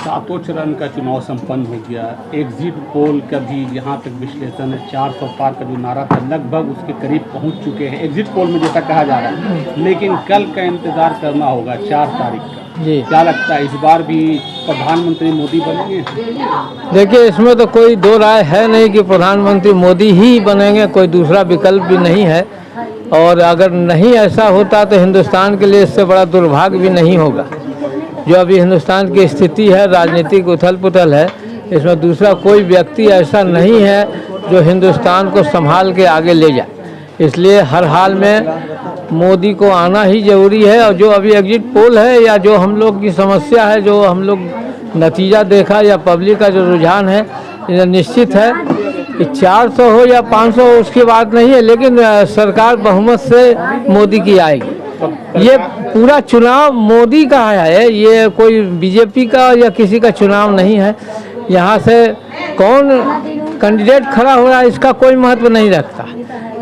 सातों चरण का चुनाव संपन्न हो गया। एग्जिट पोल का भी यहाँ तक विश्लेषण है, 400 पार का जो नारा था लगभग उसके करीब पहुँच चुके हैं एग्जिट पोल में, जैसा कहा जा रहा है। लेकिन कल का इंतज़ार करना होगा 4 तारीख का जी। क्या लगता है इस बार भी प्रधानमंत्री मोदी बनेंगे? देखिए, इसमें तो कोई दो राय है नहीं कि प्रधानमंत्री मोदी ही बनेंगे, कोई दूसरा विकल्प भी नहीं है। और अगर नहीं ऐसा होता तो हिंदुस्तान के लिए इससे बड़ा दुर्भाग्य भी नहीं होगा। जो अभी हिंदुस्तान की स्थिति है, राजनीतिक उथल पुथल है, इसमें दूसरा कोई व्यक्ति ऐसा नहीं है जो हिंदुस्तान को संभाल के आगे ले जाए। इसलिए हर हाल में मोदी को आना ही ज़रूरी है। और जो अभी एग्जिट पोल है या जो हम लोग की समस्या है, जो हम लोग नतीजा देखा या पब्लिक का जो रुझान है, यह निश्चित है कि 400 हो या 500 हो उसकी बात नहीं है, लेकिन सरकार बहुमत से मोदी की आएगी। ये पूरा चुनाव मोदी का है, ये कोई बीजेपी का या किसी का चुनाव नहीं है। यहाँ से कौन कैंडिडेट खड़ा हो रहा है इसका कोई महत्व नहीं रखता।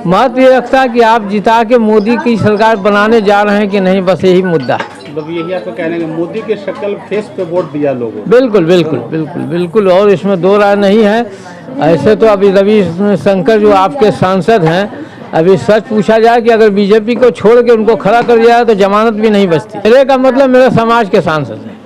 महत्व ये रखता है कि आप जिता के मोदी की सरकार बनाने जा रहे हैं कि नहीं, बस यही मुद्दा है। मतलब यही आपको कहने का, मोदी के शक्ल फेस पे वोट दिया लोगों। बिल्कुल बिल्कुल बिल्कुल बिल्कुल, और इसमें दो राय नहीं है। ऐसे तो अभी रविशंकर जो आपके सांसद हैं, अभी सच पूछा जाए कि अगर बीजेपी को छोड़ के उनको खड़ा कर दिया तो जमानत भी नहीं बचती। मेरे का मतलब मेरे समाज के सांसद हैं।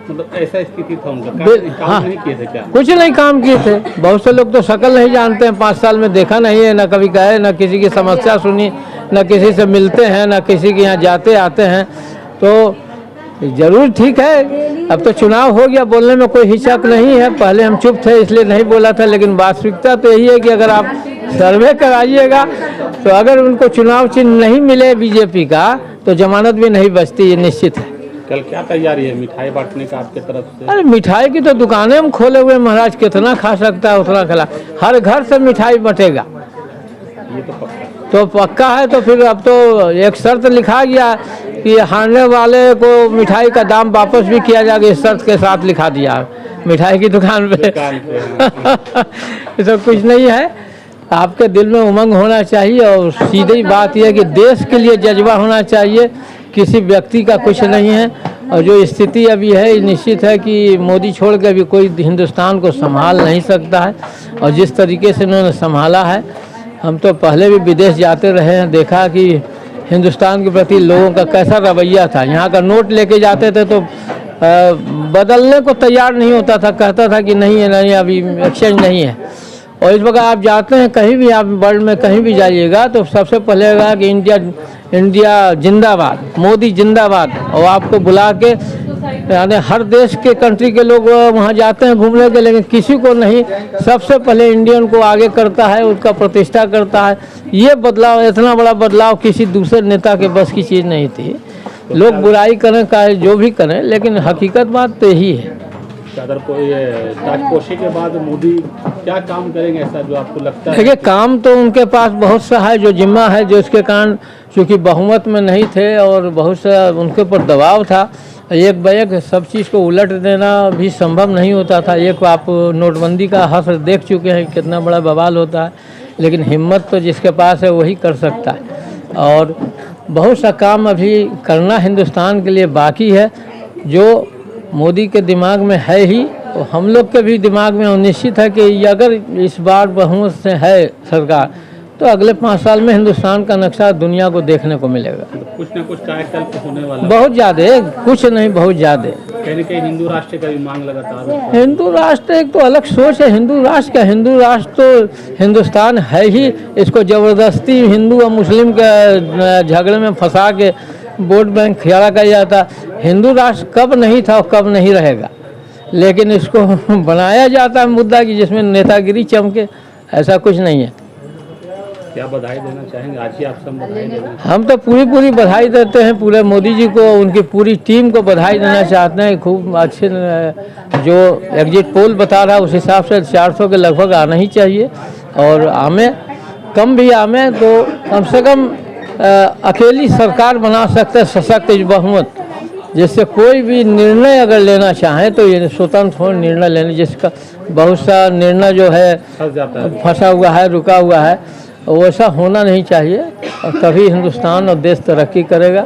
मतलब ऐसा स्थिति था उनका, काम नहीं किए थे क्या? कुछ नहीं काम किए थे। बहुत से लोग तो शक्ल नहीं जानते हैं, 5 साल में देखा नहीं है, न कभी गए, न किसी की समस्या सुनी, न किसी से मिलते हैं, न किसी के यहाँ जाते आते हैं। तो जरूर ठीक है, अब तो चुनाव हो गया, बोलने में कोई हिचक नहीं है। पहले हम चुप थे इसलिए नहीं बोला था, लेकिन वास्तविकता तो यही है कि अगर आप सर्वे कराइएगा तो अगर उनको चुनाव चिन्ह नहीं मिले बीजेपी का तो जमानत भी नहीं बचती, ये निश्चित है। कल क्या तैयारी है मिठाई बांटने का आपके तरफ से? अरे मिठाई की तो दुकानें हम खोले हुए, महाराज कितना खा सकता है उतना खिला। हर घर से मिठाई बटेगा, ये तो पक्का है। तो फिर अब तो एक शर्त लिखा गया कि हारने वाले को मिठाई का दाम वापस भी किया जाएगा, इस शर्त के साथ लिखा दिया मिठाई की दुकान पे। ऐसा कुछ नहीं है, आपके दिल में उमंग होना चाहिए और सीधी बात यह है कि देश के लिए जज्बा होना चाहिए, किसी व्यक्ति का कुछ नहीं है। और जो स्थिति अभी है निश्चित है कि मोदी छोड़ के अभी कोई हिंदुस्तान को संभाल नहीं सकता है। और जिस तरीके से उन्होंने संभाला है, हम तो पहले भी विदेश जाते रहे हैं, देखा कि हिंदुस्तान के प्रति लोगों का कैसा रवैया था। यहाँ का नोट लेके जाते थे तो बदलने को तैयार नहीं होता था, कहता था कि नहीं है, नहीं अभी एक्सचेंज नहीं है। और इस वक्त आप जाते हैं कहीं भी, आप वर्ल्ड में कहीं भी जाइएगा तो सबसे पहले होगा कि इंडिया जिंदाबाद, मोदी जिंदाबाद। और आपको बुला के, यानी हर देश के कंट्री के लोग वहाँ जाते हैं घूमने के, लेकिन किसी को नहीं, सबसे पहले इंडियन को आगे करता है, उसका प्रतिष्ठा करता है। ये बदलाव, इतना बड़ा बदलाव किसी दूसरे नेता के बस की चीज़ नहीं थी। लोग बुराई करें का जो भी करें, लेकिन हकीकत बात तो यही है। अगर कोई ताजपोशी के बाद मोदी क्या काम करेंगे ऐसा जो आपको लगता है? देखिए, काम तो उनके पास बहुत सा है, जो जिम्मा है, जो इसके कारण चूँकि बहुमत में नहीं थे और बहुत सा उनके ऊपर दबाव था, एक बैग सब चीज़ को उलट देना भी संभव नहीं होता था। एक आप नोटबंदी का हश्र देख चुके हैं, कितना बड़ा बवाल होता है, लेकिन हिम्मत तो जिसके पास है वही कर सकता है। और बहुत सा काम अभी करना हिंदुस्तान के लिए बाकी है, जो मोदी के दिमाग में है ही, तो हम लोग के भी दिमाग में निश्चित है कि अगर इस बार बहुमत से है सरकार तो अगले 5 साल में हिंदुस्तान का नक्शा दुनिया को देखने को मिलेगा। कुछ न कुछ कायाकल्प होने वाला, बहुत ज़्यादा, कुछ नहीं बहुत ज़्यादा। कहीं न कहीं हिंदू राष्ट्र का भी मांग लगातार है। हिंदू राष्ट्र एक तो अलग सोच है हिंदू राष्ट्र का। हिंदू राष्ट्र तो हिंदुस्तान है ही, इसको ज़बरदस्ती हिंदू और मुस्लिम के झगड़े में फंसा के वोट बैंक खड़ा किया जाता। हिंदू राष्ट्र कब नहीं था और कब नहीं रहेगा, लेकिन इसको बनाया जाता है मुद्दा कि जिसमें नेतागिरी चमके, ऐसा कुछ नहीं है। क्या बधाई देना चाहेंगे? आज ही आप सब बधाई देना? हम तो पूरी बधाई देते हैं पूरे मोदी जी को, उनकी पूरी टीम को बधाई देना चाहते हैं। खूब अच्छे, जो एग्जिट पोल बता रहा है उस हिसाब से 400 के लगभग आना ही चाहिए। और आमे, कम भी आमे तो कम से कम अकेली सरकार बना सकते हैं, सशक्त बहुमत, जिससे कोई भी निर्णय अगर लेना चाहे तो ये स्वतंत्र हो निर्णय लेने, जिसका बहुत सा निर्णय जो है फंसा हुआ है, रुका हुआ है, वैसा होना नहीं चाहिए। और तभी हिंदुस्तान और देश तरक्की करेगा।